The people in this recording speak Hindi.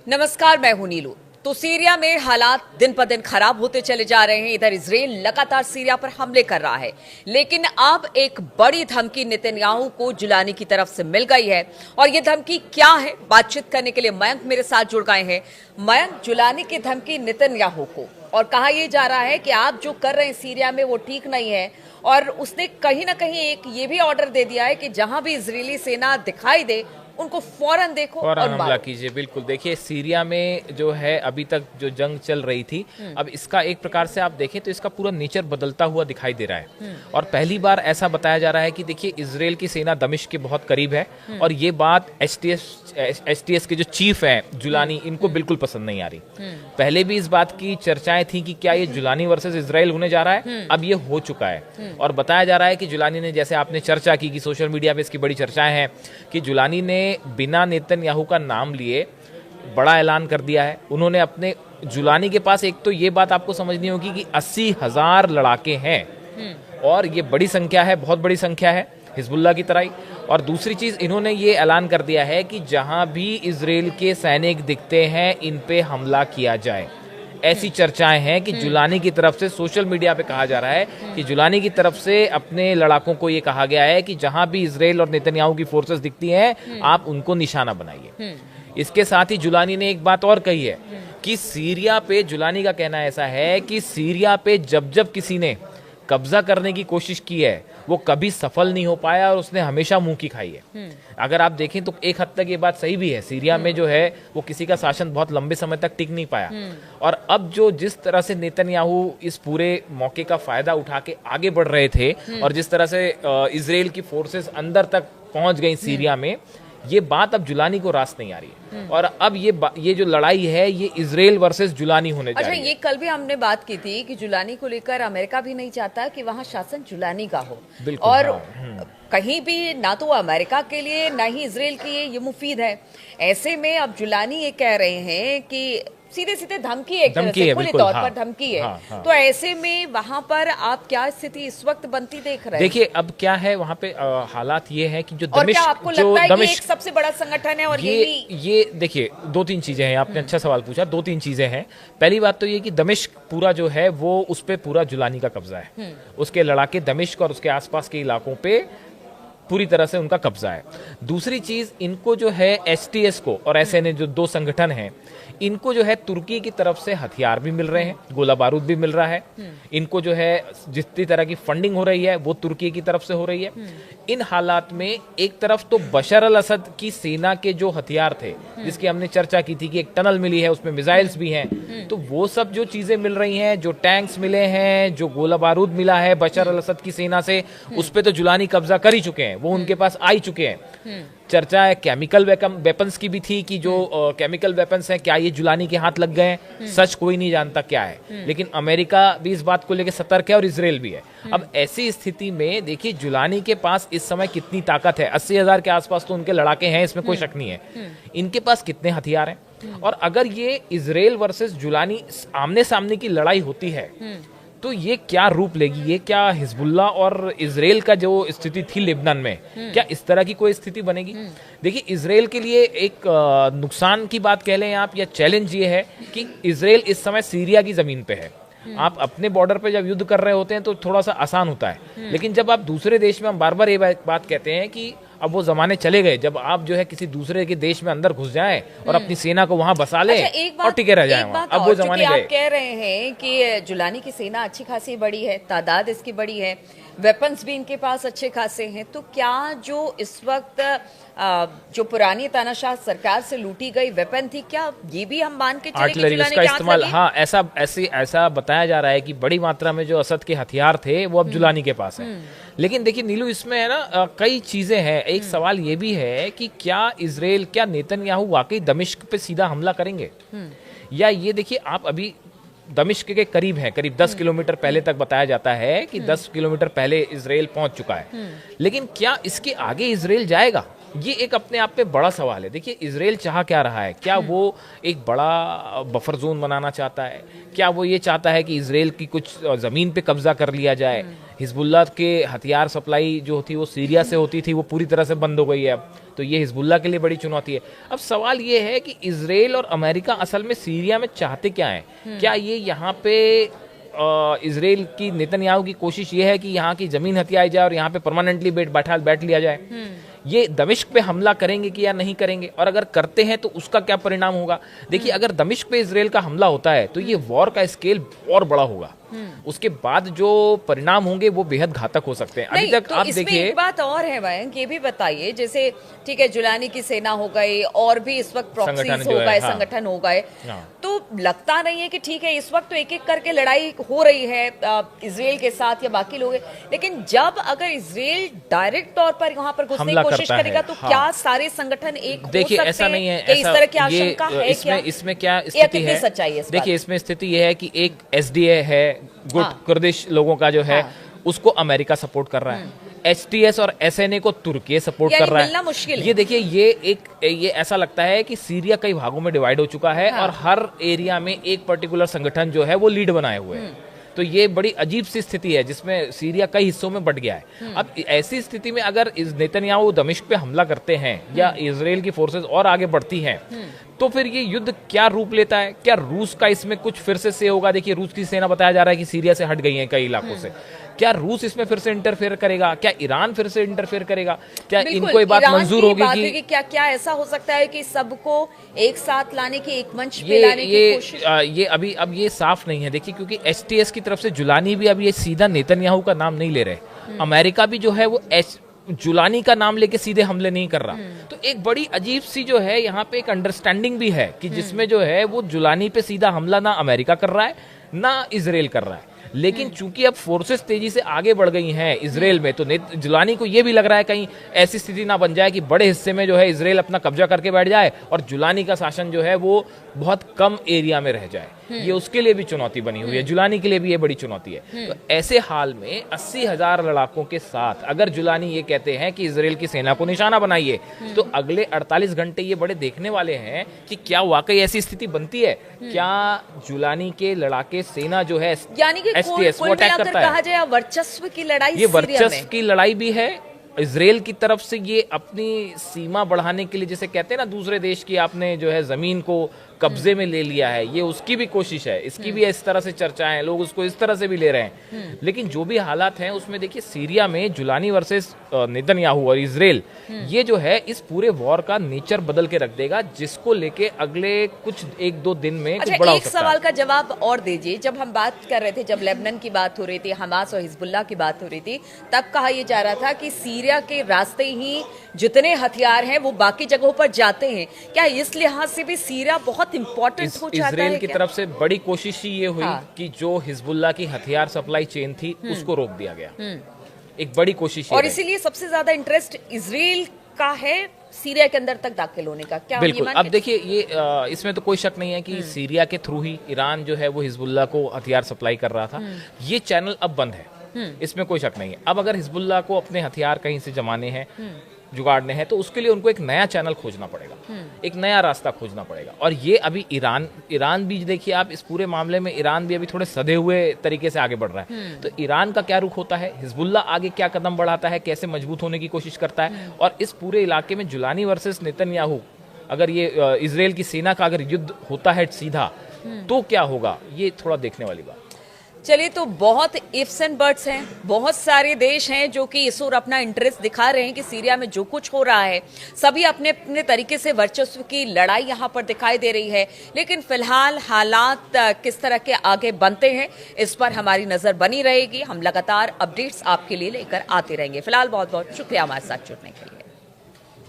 नमस्कार, मैं हूं नीलू। तो सीरिया में हालात दिन पर दिन खराब होते चले जा रहे हैं। इधर इजराइल लगातार सीरिया पर हमले कर रहा है, लेकिन अब एक बड़ी धमकी नेतन्याहू को जुलानी की तरफ से मिल गई है। और ये धमकी क्या है, बातचीत करने के लिए मयंक मेरे साथ जुड़ गए हैं। मयंक, जुलानी की धमकी नेतन्याहू को, और कहा यह जा रहा है कि आप जो कर रहे हैं सीरिया में वो ठीक नहीं है। और उसने कहीं ना कहीं एक ये भी ऑर्डर दे दिया है कि जहां भी इजरायली सेना दिखाई दे उनको फौरन देखो और हमला कीजिए। बिल्कुल, देखिए सीरिया में जो है अभी तक जो जंग चल रही थी, अब इसका एक प्रकार से आप देखें तो इसका पूरा नेचर बदलता हुआ दिखाई दे रहा है। और पहली बार ऐसा बताया जा रहा है कि देखिए इजराइल की सेना दमिश्क के बहुत करीब है, और ये बात एसटीएस के जो चीफ हैं जुलानी, इनको बिल्कुल पसंद नहीं आ रही। पहले भी इस बात की चर्चाएं थी कि क्या ये जुलानी वर्सेस इजराइल होने जा रहा है, अब ये हो चुका है। और बताया जा रहा है कि जुलानी ने, जैसे आपने चर्चा की कि सोशल मीडिया पे इसकी बड़ी चर्चाएं हैं, कि जुलानी ने बिना नेतन्याहू का नाम लिए बड़ा ऐलान कर दिया है। उन्होंने अपने जुलानी के पास, एक तो ये बात आपको समझनी होगी कि 80,000 लड़ाके हैं, और ये बड़ी संख्या है, बहुत बड़ी संख्या है हिजबुल्लाह की तरह ही। और दूसरी चीज, इन्होंने ये ऐलान कर दिया है कि जहां भी इजराइल के सैनिक दिखते हैं इन पे हमला किया जाए। ऐसी चर्चाएं हैं कि जुलानी की तरफ से, सोशल मीडिया पे कहा जा रहा है कि जुलानी की तरफ से अपने लड़ाकों को ये कहा गया है कि जहां भी इजराइल और नेतन्याहू की फोर्सेस दिखती हैं आप उनको निशाना बनाइए। इसके साथ ही जुलानी ने एक बात और कही है कि सीरिया पे, जुलानी का कहना ऐसा है कि सीरिया पे जब जब किसी ने कब्जा करने की कोशिश की है वो कभी सफल नहीं हो पाया, और उसने हमेशा मुंह की खाई है। अगर आप देखें तो एक हद तक ये बात सही भी है। सीरिया में जो है वो किसी का शासन बहुत लंबे समय तक टिक नहीं पाया, और अब जो जिस तरह से नेतन्याहू इस पूरे मौके का फायदा उठा के आगे बढ़ रहे थे, और जिस तरह से इजराइल की फोर्सेस अंदर तक पहुंच गई सीरिया में, ये बात अब जुलानी को रास नहीं आ रही है। और अब ये जो लड़ाई है ये इजराइल वर्सेस जुलानी होने जा रही है। ये कल भी हमने बात की थी कि जुलानी को लेकर अमेरिका भी नहीं चाहता कि वहां शासन जुलानी का हो, और कहीं भी ना तो अमेरिका के लिए ना ही इजराइल के लिए ये मुफीद है। ऐसे में अब जुलानी ये कह रहे हैं कि सीधे सीधे धमकी है, खुले तौर पर धमकी है। तो ऐसे में वहां पर आप क्या स्थिति इस वक्त बनती देख रहे हैं? देखिए अब क्या है वहां पे हालात ये है कि जो दमिश्क, क्या आपको लगता है कि एक सबसे बड़ा संगठन है, और ये देखिए दो तीन चीजें हैं। आपने अच्छा सवाल पूछा। दो तीन चीजें हैं। पहली बात तो ये कि दमिश्क पूरा जो है वो, उस पे पूरा जुलानी का कब्जा है। उसके लड़ाके दमिश्क और उसके आसपास के इलाकों पे पूरी तरह से उनका कब्जा है। दूसरी चीज, इनको जो है एसटीएस को और एसएनए, जो दो संगठन हैं, इनको जो है तुर्की की तरफ से हथियार भी मिल रहे हैं, गोला बारूद भी मिल रहा है। इनको जो है जितनी तरह की फंडिंग हो रही है वो तुर्की की तरफ से हो रही है। इन हालात में एक तरफ तो बशर अल असद की सेना के जो हथियार थे, जिसकी हमने चर्चा की थी कि एक टनल मिली है, उसमें मिसाइल्स भी हैं, तो वो सब जो चीजें मिल रही हैं, जो टैंक्स मिले हैं, जो गोला बारूद मिला है बशर अल असद की सेना से, उस पे तो जुलानी कब्जा कर ही चुके हैं, वो उनके पास आ ही चुके हैं। चर्चा है केमिकल वेपन्स की भी थी कि जो केमिकल वेपन्स हैं क्या ये जुलानी के हाथ लग गए हैं। सच कोई नहीं जानता क्या है, लेकिन अमेरिका भी इस बात को लेकर सतर्क है और इजराइल भी है। अब ऐसी स्थिति में देखिए जुलानी के पास इस समय कितनी ताकत है। 80,000 के आसपास तो उनके लड़ाके हैं, इसमें कोई शक नहीं है। इनके पास कितने हथियार हैं, और अगर ये इजराइल वर्सेस जुलानी आमने सामने की लड़ाई होती है तो ये क्या रूप लेगी, ये क्या हिजबुल्लाह और इजराइल का जो स्थिति थी लेबनान में, क्या इस तरह की कोई स्थिति बनेगी? देखिए इजराइल के लिए एक नुकसान की बात कह लें आप, या चैलेंज ये है कि इजराइल इस समय सीरिया की जमीन पे है। आप अपने बॉर्डर पे जब युद्ध कर रहे होते हैं तो थोड़ा सा आसान होता है, लेकिन जब आप दूसरे देश में, हम बार बार ये बात कहते हैं कि अब वो जमाने चले गए जब आप जो है किसी दूसरे के देश में अंदर घुस जाएं और अपनी सेना को वहां बसा लें और टिके रह जाएं वहां। अब वो जमाने गए। आप कह रहे हैं कि जुलानी की सेना अच्छी खासी बड़ी है, तादाद इसकी बड़ी है, वेपन्स भी इनके पास अच्छे खासे हैं, तो क्या जो इस वक्त जो पुरानी तानाशाह सरकार से लूटी गई वेपन थी, क्या ये भी हम मान के चले कि जुलानी का इस्तेमाल? हाँ, ऐसा बताया जा रहा है कि बड़ी मात्रा में जो असद के हथियार थे वो अब जुलानी के पास है। लेकिन देखिए नीलू, इसमें है ना कई चीजें हैं। एक सवाल ये भी है कि क्या इजराइल, क्या नेतन्याहू वाकई दमिश्क पे सीधा हमला करेंगे, या ये देखिए आप अभी दमिश्क के करीब है, करीब 10 किलोमीटर पहले तक बताया जाता है कि 10 किलोमीटर पहले इजराइल पहुंच चुका है, लेकिन क्या इसके आगे इजराइल जाएगा? ये एक अपने आप पे बड़ा सवाल है। देखिए इजराइल चाह क्या रहा है, क्या वो एक बड़ा बफर जोन बनाना चाहता है, क्या वो ये चाहता है कि इजराइल की कुछ जमीन पे कब्जा कर लिया जाए? हिजबुल्लाह के हथियार सप्लाई जो थी वो सीरिया से होती थी, वो पूरी तरह से बंद हो गई है अब। तो ये हिजबुल्लाह के लिए बड़ी चुनौती है। अब सवाल ये है कि इजराइल और अमेरिका असल में सीरिया में चाहते क्या है? क्या ये यहाँ पे इजराइल की नेतन्याहू की कोशिश ये है कि यहाँ की जमीन हथियाई जाए और यहाँ पे परमानेंटली बैठ लिया जाए? ये दमिश्क पे हमला करेंगे कि या नहीं करेंगे, और अगर करते हैं तो उसका क्या परिणाम होगा? देखिए, अगर दमिश्क पे इजराइल का हमला होता है तो ये वॉर का स्केल और बड़ा होगा। उसके बाद जो परिणाम होंगे वो बेहद घातक हो सकते हैं। अभी तक तो आप इसमें देखिए, एक बात और है मयंक, ये भी बताइए, जैसे ठीक है जुलानी की सेना हो गई और भी इस वक्त प्रॉक्सीज हो गए, संगठन हो गए, तो लगता नहीं है कि ठीक है इस वक्त तो एक एक करके लड़ाई हो रही है इजराइल के साथ या बाकी लोग, लेकिन जब अगर इजराइल डायरेक्ट तौर पर वहां पर घुसने की कोशिश करेगा तो क्या सारे संगठन एक हो सकते हैं? ऐसा नहीं है, इस तरह की आशंका है क्या? इसमें क्या स्थिति है? देखिए, इसमें स्थिति यह है कि एक एसडीए है, गुट कुर्दिश लोगों का जो है, उसको अमेरिका सपोर्ट कर रहा है। एचटीएस और एसएनए को तुर्की सपोर्ट कर रहा है। मुश्किल है। ये देखिए, ये ऐसा लगता है कि सीरिया कई भागों में डिवाइड हो चुका है और हर एरिया में एक पर्टिकुलर संगठन जो है वो लीड बनाए हुए है। तो ये बड़ी अजीब सी स्थिति है जिसमें सीरिया कई हिस्सों में बंट गया है। अब ऐसी स्थिति में अगर नेतन्याहू दमिश्क पे हमला करते हैं या इजराइल की फोर्सेस और आगे बढ़ती हैं, तो फिर ये युद्ध क्या रूप लेता है? क्या रूस का इसमें कुछ फिर से होगा? देखिए, रूस की सेना बताया जा रहा है कि सीरिया से हट गई है कई इलाकों से। क्या रूस इसमें फिर से इंटरफेयर करेगा? क्या ईरान फिर से इंटरफेयर करेगा? क्या इनको ये बात मंजूर होगी कि क्या ऐसा हो सकता है कि सबको एक साथ लाने की, एक मंच पे लाने की कोशिश? ये अब ये साफ नहीं है। देखिए, क्योंकि एचटीएस की तरफ से जुलानी भी अब ये सीधा नेतन्याहू का नाम नहीं ले रहे। अमेरिका भी जो है वो जुलानी का नाम लेके सीधे हमले नहीं कर रहा। तो एक बड़ी अजीब सी जो है यहाँ पे एक अंडरस्टैंडिंग भी है कि जिसमें जो है वो जुलानी पे सीधा हमला ना अमेरिका कर रहा है ना इजराइल कर रहा है। लेकिन चूंकि अब फोर्सेस तेजी से आगे बढ़ गई हैं इजराइल में, तो जुलानी को यह भी लग रहा है कहीं ऐसी स्थिति ना बन जाए कि बड़े हिस्से में जो है इजराइल अपना कब्जा करके बैठ जाए और जुलानी का शासन जो है वो बहुत कम एरिया में रह जाए। ये उसके लिए भी चुनौती बनी हुई है, जुलानी के लिए भी ये बड़ी चुनौती है। तो ऐसे हाल में 80,000 लड़ाकों के साथ अगर जुलानी ये कहते हैं कि इजराइल की सेना को निशाना बनाइए, तो अगले 48 घंटे ये बड़े देखने वाले हैं कि क्या वाकई ऐसी स्थिति बनती है। क्या जुलानी के लड़ाके सेना जो है यानी कि एसटीएस वो अटैक करता है? कहा जाए वर्चस्व की लड़ाई, ये वर्चस्व की लड़ाई भी है। इजराइल की तरफ से ये अपनी सीमा बढ़ाने के लिए, जैसे कहते हैं ना, दूसरे देश की आपने जो है जमीन को कब्जे में ले लिया है, ये उसकी भी कोशिश है। इसकी भी इस तरह से चर्चाएं हैं, लोग उसको इस तरह से भी ले रहे हैं। लेकिन जो भी हालात हैं उसमें देखिए, सीरिया में जुलानी वर्सेस नेतन्याहू और इजराइल, ये जो है इस पूरे वॉर का नेचर बदल के रख देगा, जिसको लेके अगले कुछ 1-2 दिन में कुछ बड़ा हो सकता है। एक सवाल का जवाब और दीजिए। जब हम बात कर रहे थे, जब लेबनान की बात हो रही थी, हमास और हिजबुल्लाह की बात हो रही थी, तब कहा यह जा रहा था कि सीरिया के रास्ते ही जितने हथियार हैं वो बाकी जगहों पर जाते हैं। क्या इस लिहाज से भी सीरिया बहुत इंपॉर्टेंट हो जाता है? इजराइल की तरफ से बड़ी कोशिश ही ये हुई कि जो हिजबुल्लाह की हथियार सप्लाई चेन थी उसको रोक दिया गया। एक बड़ी कोशिश, और इसीलिए सबसे ज्यादा इंटरेस्ट इजराइल का है सीरिया के अंदर तक दाखिल होने का। क्या बिल्कुल। अब देखिए, ये इसमें तो कोई शक नहीं है कि सीरिया के थ्रू ही ईरान जो है वो हिजबुल्लाह को हथियार सप्लाई कर रहा था। ये चैनल अब बंद है, इसमें कोई शक नहीं है। अब अगर हिजबुल्लाह को अपने हथियार कहीं से जमाने हैं, जुगाड़ने हैं, तो उसके लिए उनको एक नया चैनल खोजना पड़ेगा, एक नया रास्ता खोजना पड़ेगा। और ये अभी ईरान भी देखिए, आप इस पूरे मामले में ईरान भी अभी थोड़े सधे हुए तरीके से आगे बढ़ रहा है। तो ईरान का क्या रुख होता है, हिजबुल्लाह आगे क्या कदम बढ़ाता है, कैसे मजबूत होने की कोशिश करता है, और इस पूरे इलाके में जुलानी वर्सेस नेतन्याहू, अगर ये इजराइल की सेना का अगर युद्ध होता है सीधा, तो क्या होगा, ये थोड़ा देखने वाली बात। चलिए, तो बहुत इफ्स एंड बट्स हैं, बहुत सारे देश हैं जो कि इस ओर अपना इंटरेस्ट दिखा रहे हैं कि सीरिया में जो कुछ हो रहा है, सभी अपने अपने तरीके से वर्चस्व की लड़ाई यहां पर दिखाई दे रही है। लेकिन फिलहाल हालात किस तरह के आगे बनते हैं, इस पर हमारी नजर बनी रहेगी। हम लगातार अपडेट्स आपके लिए लेकर आते रहेंगे। फिलहाल बहुत बहुत शुक्रिया हमारे साथ जुड़ने के लिए।